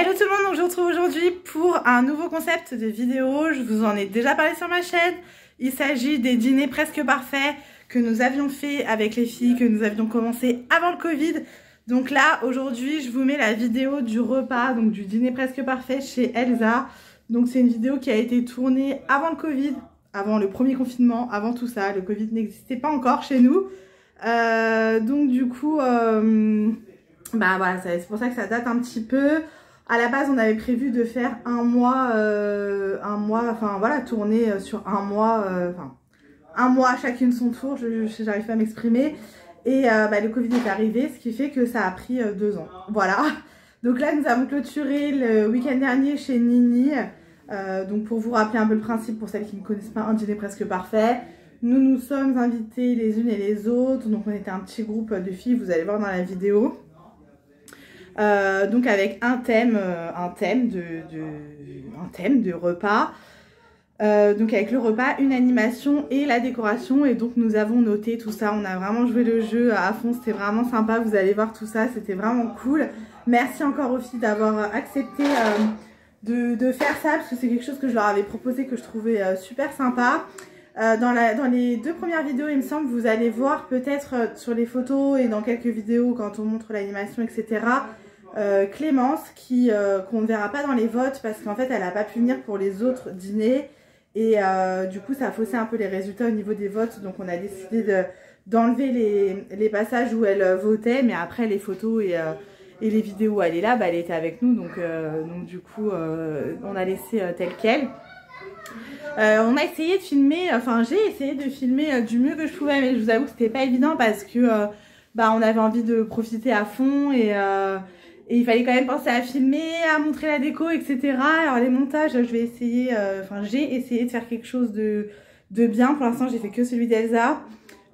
Hello tout le monde, donc je vous retrouve aujourd'hui pour un nouveau concept de vidéo. Je vous en ai déjà parlé sur ma chaîne. Il s'agit des dîners presque parfaits que nous avions fait avec les filles, que nous avions commencé avant le Covid. Donc là, aujourd'hui, je vous mets la vidéo du repas, donc du dîner presque parfait chez Elsa. Donc c'est une vidéo qui a été tournée avant le Covid, avant le premier confinement, avant tout ça. Le Covid n'existait pas encore chez nous. Donc du coup, bah voilà, c'est pour ça que ça date un petit peu. À la base, on avait prévu de faire un mois, enfin voilà, tourner sur un mois, un mois chacune son tour, j'arrive pas à m'exprimer. Et bah, le Covid est arrivé, ce qui fait que ça a pris 2 ans. Voilà. Donc là, nous avons clôturé le week-end dernier chez Nini. Donc pour vous rappeler un peu le principe, pour celles qui ne connaissent pas un dîner presque parfait, nous nous sommes invités les unes et les autres. Donc on était un petit groupe de filles, vous allez voir dans la vidéo. Donc avec un thème de repas. Donc avec le repas, une animation et la décoration. Et donc nous avons noté tout ça. On a vraiment joué le jeu à fond. C'était vraiment sympa. Vous allez voir tout ça. C'était vraiment cool. Merci encore aux filles d'avoir accepté de faire ça. Parce que c'est quelque chose que je leur avais proposé, que je trouvais super sympa. Dans les 2 premières vidéos, il me semble, vous allez voir peut-être sur les photos et dans quelques vidéos quand on montre l'animation, etc. Clémence qu'on ne verra pas dans les votes parce qu'en fait elle n'a pas pu venir pour les autres dîners et du coup ça a faussé un peu les résultats au niveau des votes, donc on a décidé d'enlever les passages où elle votait, mais après les photos et les vidéos où elle est là, bah, elle était avec nous, donc du coup on a laissé tel quel. On a essayé de filmer, enfin j'ai essayé de filmer du mieux que je pouvais, mais je vous avoue que c'était pas évident parce que bah, on avait envie de profiter à fond et il fallait quand même penser à filmer, à montrer la déco, etc. Alors les montages, je vais essayer, j'ai essayé de faire quelque chose de bien. Pour l'instant, j'ai fait que celui d'Elsa.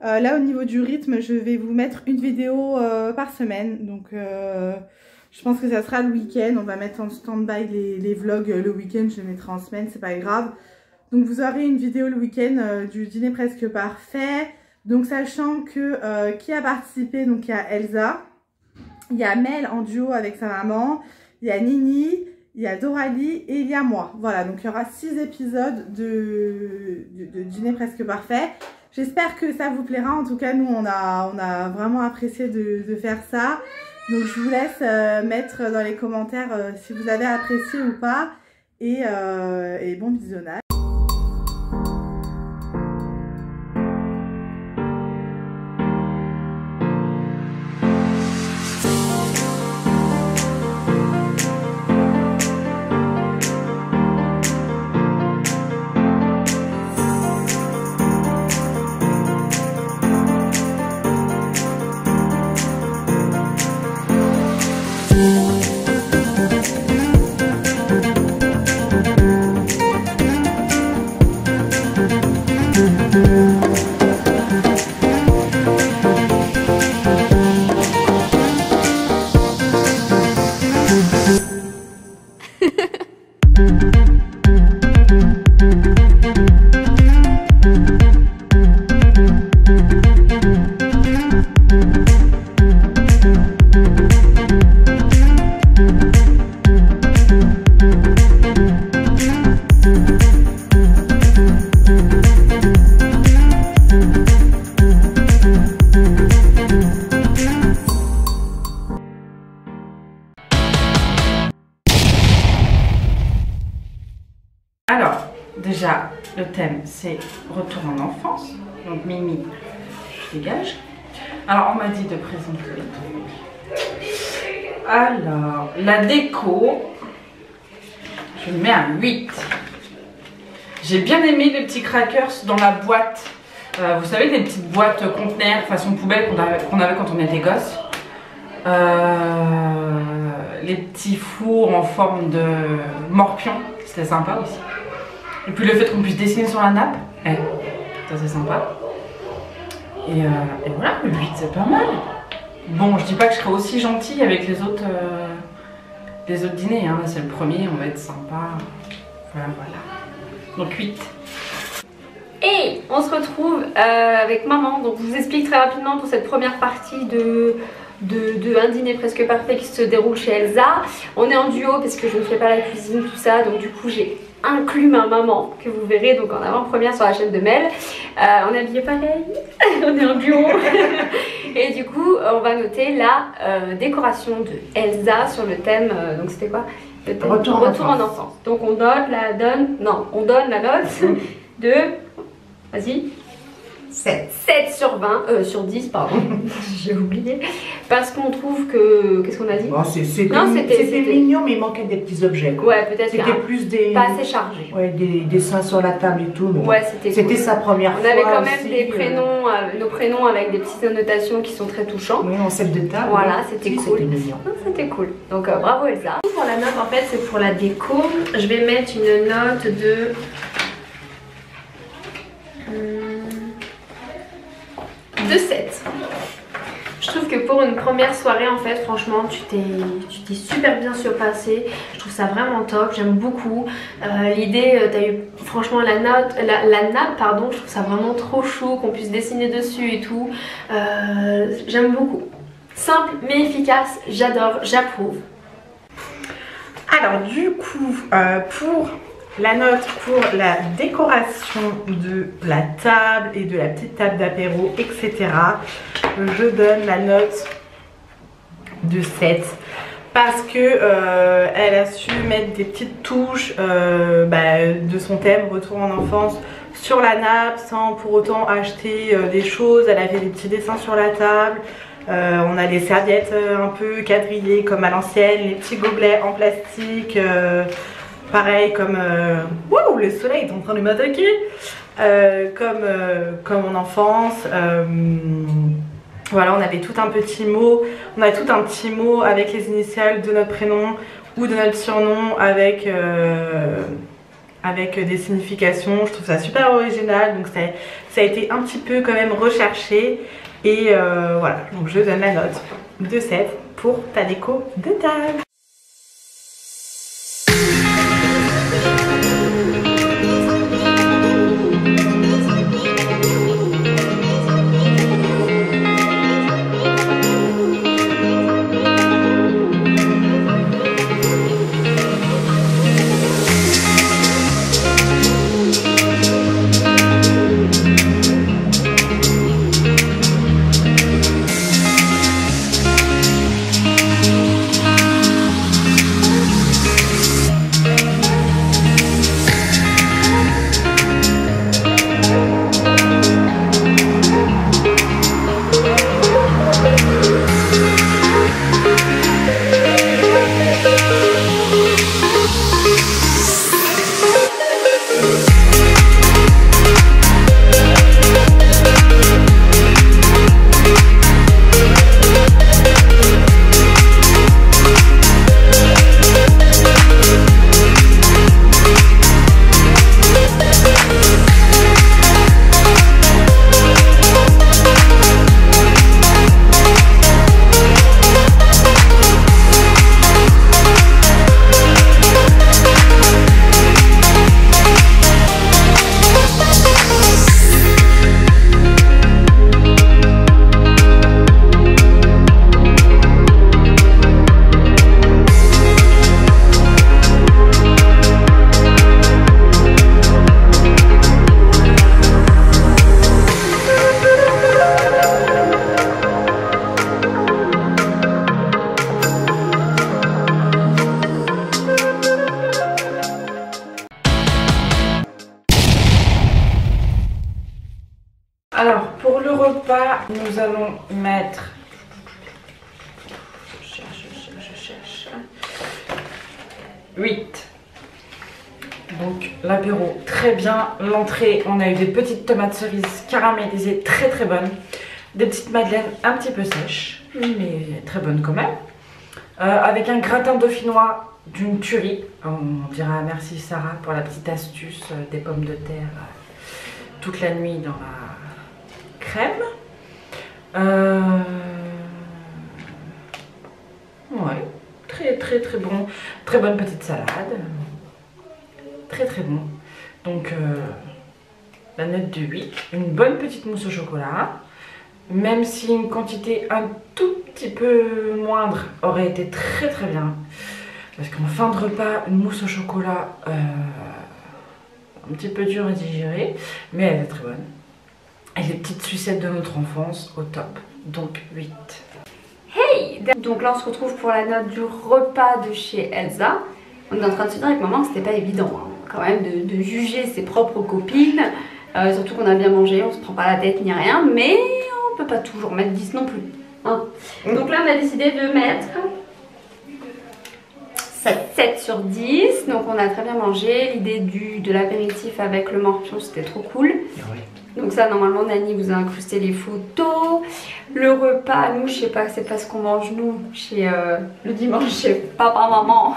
Là, au niveau du rythme, je vais vous mettre une vidéo par semaine. Donc, je pense que ça sera le week-end. On va mettre en stand-by les vlogs le week-end. Je les mettrai en semaine, c'est pas grave. Donc, vous aurez une vidéo le week-end du dîner presque parfait. Donc, sachant que qui a participé, donc il y a Elsa. Il y a Mel en duo avec sa maman, il y a Nini, il y a Doralie et il y a moi. Voilà, donc il y aura 6 épisodes de dîner presque parfait. J'espère que ça vous plaira. En tout cas, nous, on a vraiment apprécié de faire ça. Donc, je vous laisse mettre dans les commentaires si vous avez apprécié ou pas. Et bon visionnage. Alors, déjà, le thème, c'est retour en enfance. Donc, Mimi, je dégage. Alors, on m'a dit de présenter. Alors, la déco, je mets un 8. J'ai bien aimé les petits crackers dans la boîte. Vous savez, les petites boîtes conteneurs façon poubelle qu'on avait quand on était gosse. Les petits fours en forme de morpion, c'était sympa aussi. Et puis le fait qu'on puisse dessiner sur la nappe, ça c'est sympa. Et voilà, le 8 c'est pas mal. Bon, je dis pas que je serai aussi gentille avec les autres dîners, hein. Là c'est le premier, on va être sympa. Voilà. Donc 8. Et on se retrouve avec maman. Donc je vous explique très rapidement pour cette première partie de de un dîner presque parfait qui se déroule chez Elsa. On est en duo parce que je ne fais pas la cuisine, tout ça, donc du coup j'ai inclus ma maman que vous verrez donc en avant-première sur la chaîne de Mel. On est habillé pareil, on est en duo. Et du coup on va noter la décoration de Elsa sur le thème, donc c'était quoi? Le thème Retour en enfance. Donc on donne la note de, vas-y, 7 sur 20, sur 10 pardon, j'ai oublié, parce qu'on trouve que, qu'est-ce qu'on a dit? Bon, c'était mignon mais il manquait des petits objets quoi. Ouais, peut-être c'était plus des... pas assez chargé. Ouais, des dessins sur la table et tout. Ouais, c'était cool. Sa première fois. On avait quand même aussi, des prénoms, nos prénoms avec des petites annotations qui sont très touchants. Oui, en set de table. Voilà, c'était cool. C'était mignon. C'était cool. Donc bravo Elsa. Pour la note en fait c'est pour la déco. Je vais mettre une note de... de 7. Je trouve que pour une première soirée en fait franchement tu t'es super bien surpassé. Je trouve ça vraiment top, j'aime beaucoup l'idée, t'as eu franchement la nappe pardon, je trouve ça vraiment trop chou qu'on puisse dessiner dessus et tout. J'aime beaucoup. Simple mais efficace, j'adore, j'approuve. Alors du coup pour la note pour la décoration de la table et de la petite table d'apéro, etc. Je donne la note de 7 parce que elle a su mettre des petites touches de son thème Retour en enfance sur la nappe sans pour autant acheter des choses. Elle a fait des petits dessins sur la table. On a des serviettes un peu quadrillées comme à l'ancienne, les petits gobelets en plastique. Pareil comme... Wow, le soleil est en train de m'attaquer, comme en enfance. Voilà, on avait tout un petit mot. On a tout un petit mot avec les initiales de notre prénom ou de notre surnom avec des significations. Je trouve ça super original. Donc ça a été un petit peu quand même recherché. Et voilà, donc je donne la note de 7 pour ta déco de table. Alors pour le repas, nous allons mettre... Je cherche. 8. Donc l'apéro très bien. L'entrée, on a eu des petites tomates cerises caramélisées très très bonnes. Des petites madeleines un petit peu sèches, mais très bonnes quand même. Avec un gratin dauphinois d'une tuerie. On dira merci Sarah pour la petite astuce des pommes de terre toute la nuit dans la crème. Ouais, très bon. Très bonne petite salade. Très bon. Donc la note de 8. Une bonne petite mousse au chocolat. même si une quantité un tout petit peu moindre aurait été très très bien. Parce qu'en fin de repas, une mousse au chocolat, un petit peu dure à digérer, mais elle est très bonne. Et les petites sucettes de notre enfance, au top. Donc 8. Hey! Donc là on se retrouve pour la note du repas de chez Elsa. On est en train de se dire avec maman que c'était pas évident hein, quand même de juger ses propres copines. Surtout qu'on a bien mangé, on se prend pas la tête ni rien, mais on peut pas toujours mettre 10 non plus. Hein. Donc là on a décidé de mettre 7 sur 10, donc on a très bien mangé. L'idée de l'apéritif avec le morpion c'était trop cool. Oui. Donc ça normalement Nani vous a incrusté les photos. Le repas, nous je sais pas, c'est pas ce qu'on mange nous chez le dimanche chez papa maman.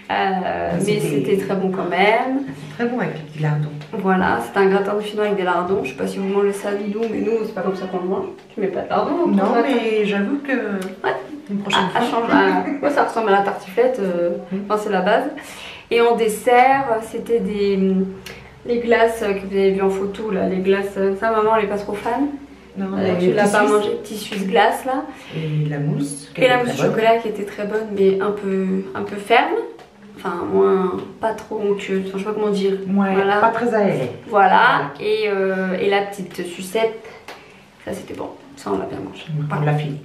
Mais c'était très bon quand même. Très bon avec les petits lardons. Voilà, c'est un gratin de finois avec des lardons. Je sais pas si vous mangez ça du tout, mais nous c'est pas comme ça qu'on le mange. Tu mets pas de lardons. Non mais j'avoue que ouais. une prochaine fois. Ouais, ça ressemble à la tartiflette, enfin c'est la base. Et en dessert, c'était les glaces que vous avez vues en photo là, les glaces, ça maman elle est pas trop fan. Non, tu l'as pas mangé, petit suisse glace là. Et la mousse. Et la mousse au chocolat qui était très bonne mais un peu ferme. Enfin moins, pas trop onctueuse, enfin, je sais pas comment dire. Ouais, voilà. pas très aéré. Voilà, et la petite sucette, ça c'était bon, ça on l'a bien mangé. On l'a fini.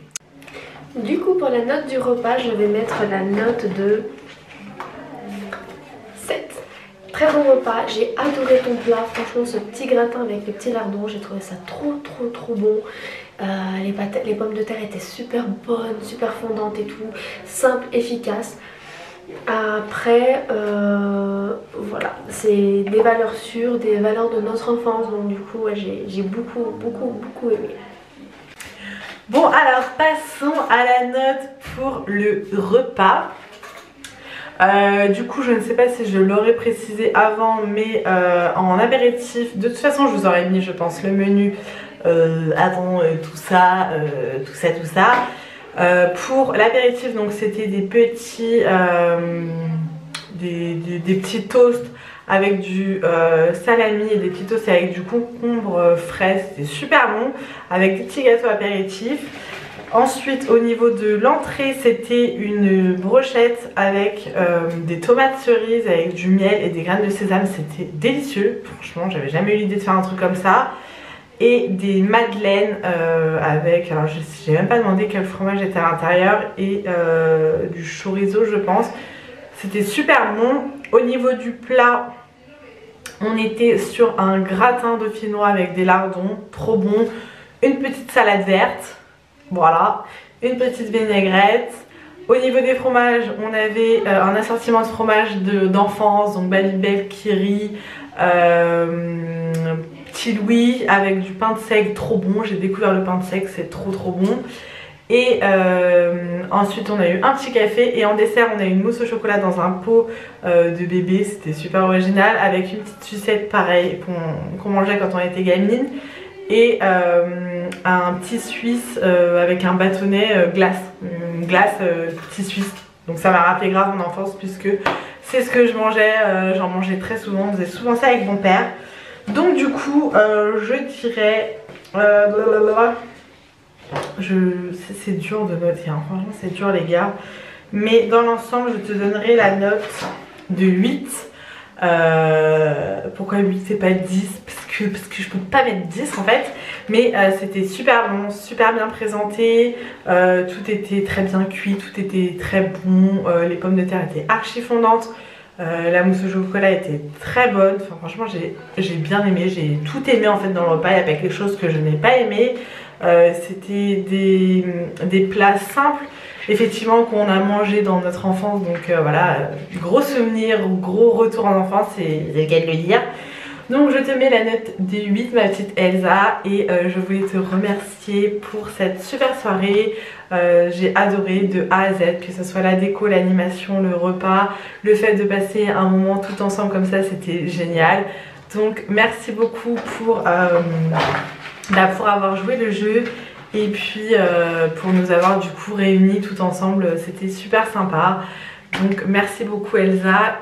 Du coup, pour la note du repas, je vais mettre la note de 7. Très bon repas, j'ai adoré ton plat, franchement ce petit gratin avec les petits lardons, j'ai trouvé ça trop bon. Les pommes de terre étaient super bonnes, super fondantes et tout, simple, efficace. Après, voilà, c'est des valeurs sûres, des valeurs de notre enfance, donc du coup ouais, j'ai beaucoup aimé. Bon alors passons à la note pour le repas. Du coup je ne sais pas si je l'aurais précisé avant, mais en apéritif, de toute façon je vous aurais mis je pense le menu avant tout ça. Pour l'apéritif donc c'était des petits des petits toasts avec du salami et des petits toasts avec du concombre frais, c'était super bon, avec des petits gâteaux apéritifs. Ensuite au niveau de l'entrée c'était une brochette avec des tomates cerises avec du miel et des graines de sésame, c'était délicieux, franchement j'avais jamais eu l'idée de faire un truc comme ça. Et des madeleines avec, alors j'ai même pas demandé quel fromage était à l'intérieur, et du chorizo je pense, c'était super bon. Au niveau du plat on était sur un gratin dauphinois avec des lardons, trop bon, une petite salade verte, voilà, une petite vinaigrette. Au niveau des fromages, on avait un assortiment de fromages d'enfance, donc Babybel, Kiri, Petit Louis avec du pain de seigle, trop bon, j'ai découvert le pain de seigle, c'est trop bon. Et ensuite on a eu un petit café et en dessert on a eu une mousse au chocolat dans un pot de bébé, c'était super original, avec une petite sucette pareil qu'on mangeait quand on était gamine, et un petit suisse avec un bâtonnet glace, une glace petit suisse. Donc ça m'a rappelé grave mon enfance puisque c'est ce que je mangeais, j'en mangeais très souvent, on faisait souvent ça avec mon père. Donc du coup je dirais c'est dur de noter hein. Franchement c'est dur les gars, mais dans l'ensemble je te donnerai la note de 8. Pourquoi 8 c'est pas 10, parce que je peux pas mettre 10 en fait, mais c'était super bon, super bien présenté, tout était très bien cuit, tout était très bon, les pommes de terre étaient archi fondantes, la mousse au chocolat était très bonne, enfin, franchement j'ai bien aimé, j'ai tout aimé en fait dans le repas, il n'y a pas quelque chose que je n'ai pas aimé. C'était des plats simples effectivement qu'on a mangé dans notre enfance, donc voilà, gros souvenir, gros retour en enfance, c'est le cas de le dire. Donc je te mets la note des 8 ma petite Elsa, et je voulais te remercier pour cette super soirée. J'ai adoré de A à Z, que ce soit la déco, l'animation, le repas, le fait de passer un moment tout ensemble comme ça, c'était génial. Donc merci beaucoup pour avoir joué le jeu, et puis pour nous avoir du coup réunis tout ensemble, c'était super sympa. Donc merci beaucoup Elsa.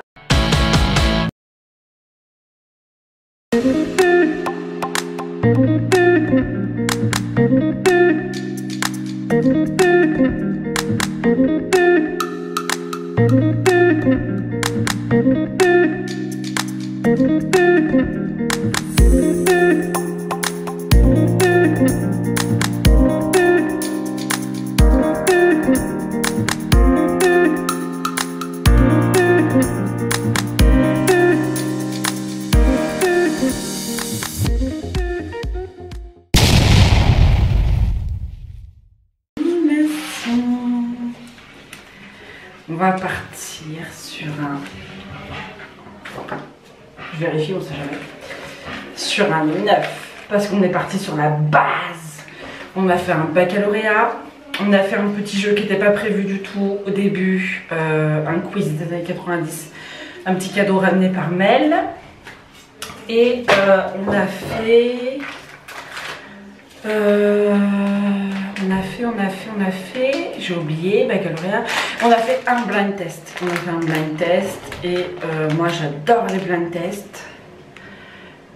On va partir sur un... Je vérifie, on sait jamais. Sur un 9. Parce qu'on est parti sur la base. On a fait un baccalauréat. On a fait un petit jeu qui n'était pas prévu du tout au début. Un quiz des années 90. Un petit cadeau ramené par Mel. Et on a fait... j'ai oublié, baccalauréat. On a fait un blind test. Et moi j'adore les blind tests.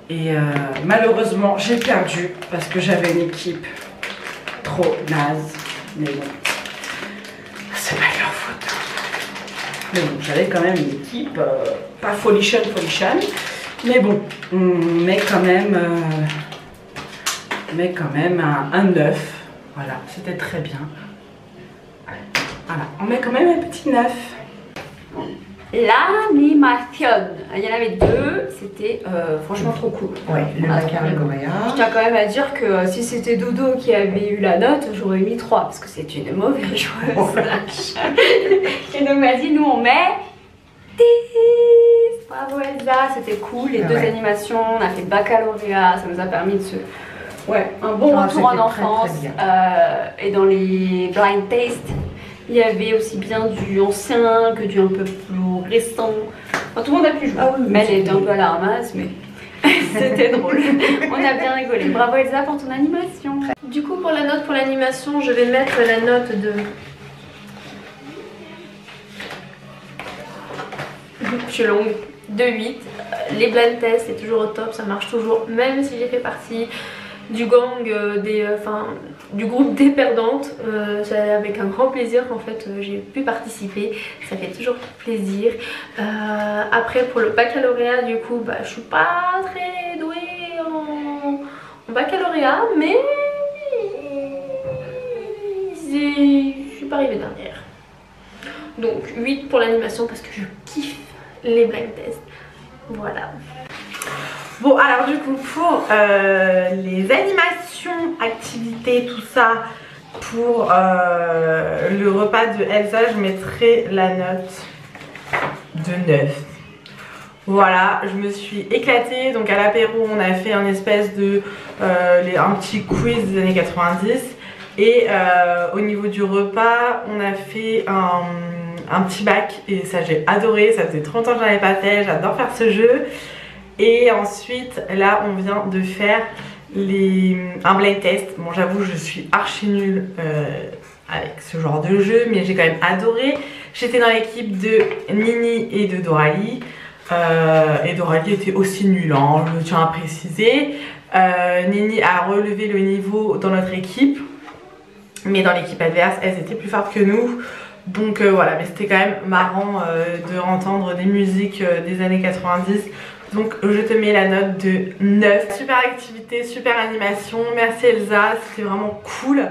Et malheureusement j'ai perdu parce que j'avais une équipe trop naze. Mais bon, c'est pas leur faute. Mais bon, j'avais quand même une équipe pas folichon. Mais bon, on met quand même un 9. Voilà, c'était très bien. Voilà, on met quand même un petit 9. L'animation, il y en avait deux, c'était franchement trop cool. Ouais, le baccalauréat. Je tiens quand même à dire que si c'était Dodo qui avait eu la note, j'aurais mis 3 parce que c'est une mauvaise joueuse. Et donc vas-y, nous on met 10. Bravo Elsa, c'était cool. Les deux animations, on a fait baccalauréat, ça nous a permis de se... Ouais, un bon retour en enfance. Et dans les blind tests, il y avait aussi bien du ancien que du un peu plus récent. Enfin, tout le monde a pu jouer. Ah oui, mais elle était un peu à la ramasse, mais c'était drôle. On a bien rigolé. Bravo Elsa pour ton animation. Du coup, pour la note pour l'animation, je vais mettre la note de... Je suis longue. De 8. Les blind tests, c'est toujours au top, ça marche toujours, même si j'ai fait partie du gang du groupe des perdantes. C'est avec un grand plaisir qu'en fait j'ai pu participer, ça fait toujours plaisir. Après pour le baccalauréat, du coup je suis pas très douée en baccalauréat, mais je suis pas arrivée dernière. Donc 8 pour l'animation parce que je kiffe les blind tests. Voilà. Bon, alors du coup pour les animations, activités, tout ça, pour le repas de Elsa, je mettrai la note de 9. Voilà, je me suis éclatée. Donc à l'apéro, on a fait un espèce de un petit quiz des années 90. Et au niveau du repas, on a fait un petit bac. Et ça, j'ai adoré. Ça faisait 30 ans que j'en avais pas fait. J'adore faire ce jeu. Et ensuite, là, on vient de faire un blind test. Bon, j'avoue, je suis archi nulle avec ce genre de jeu, mais j'ai quand même adoré. J'étais dans l'équipe de Nini et de Doralie. Et Doralie était aussi nulle, hein, je tiens à préciser. Nini a relevé le niveau dans notre équipe, mais dans l'équipe adverse, elles étaient plus fortes que nous. Donc voilà, mais c'était quand même marrant de entendre des musiques des années 90. Donc je te mets la note de 9. Super activité, super animation. Merci Elsa, c'était vraiment cool.